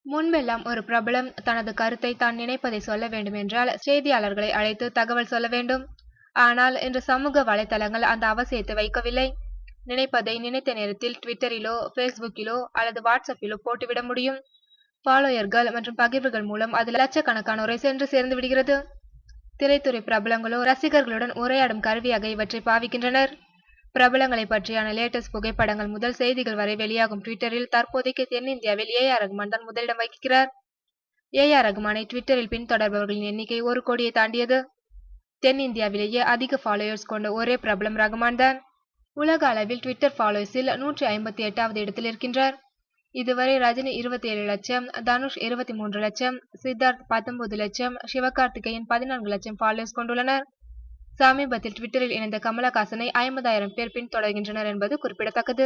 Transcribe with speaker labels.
Speaker 1: முன்பெல்லாம் ஒரு பிரபலம் தனது கருத்தை தான் நினைப்பதை சொல்ல வேண்டும் என்றால் செய்தியாளர்களை அழைத்து தகவல் சொல்ல வேண்டும். ஆனால் இன்று சமூக வலைதளங்கள் அந்த அவசியத்தை வைக்கவில்லை. நினைப்பதை நினைத்த நேரத்தில் ட்விட்டரிலோ, ஃபேஸ்புக்கிலோ அல்லது வாட்ஸ்அப்பிலோ போட்டுவிட முடியும். ஃபாலோயர்கள் மற்றும் பகிர்வுகள் மூலம் அது லட்சக்கணக்கானோரை சென்று சேர்ந்து விடுகிறது. திரைத்துறை பிரபலங்களோ ரசிகர்களுடன் உரையாடும் கருவியாக இவற்றை பாவிக்கின்றனர். பிரபலங்களை பற்றியான லேட்டஸ்ட் புகைப்படங்கள் முதல் செய்திகள் வரை வெளியாகும் ட்விட்டரில் தற்போதைக்கு தென்னிந்தியாவில் AR ரகுமான் தான் முதலிடம் வகிக்கிறார். AR ரகுமானை ட்விட்டரில் பின்தொடர்பவர்களின் எண்ணிக்கை 1 கோடியை தாண்டியது. தென்னிந்தியாவிலேயே அதிக ஃபாலோயர்ஸ் கொண்ட ஒரே பிரபலம் ரகுமான் தான். உலக அளவில் ட்விட்டர் ஃபாலோயர்ஸில் 158வது இடத்தில் இருக்கின்றார். இதுவரை ரஜினி 27 லட்சம், தனுஷ் 23 லட்சம், சித்தார்த் 19 லட்சம், சிவகார்த்திகேயன் 14 லட்சம் ஃபாலோயர்ஸ் கொண்டுள்ளனர். சமீபத்தில் ட்விட்டரில் இணைந்த கமலஹாசனை 50,000 பேர் பின்தொடர்கின்றனர் என்பது குறிப்பிடத்தக்கது.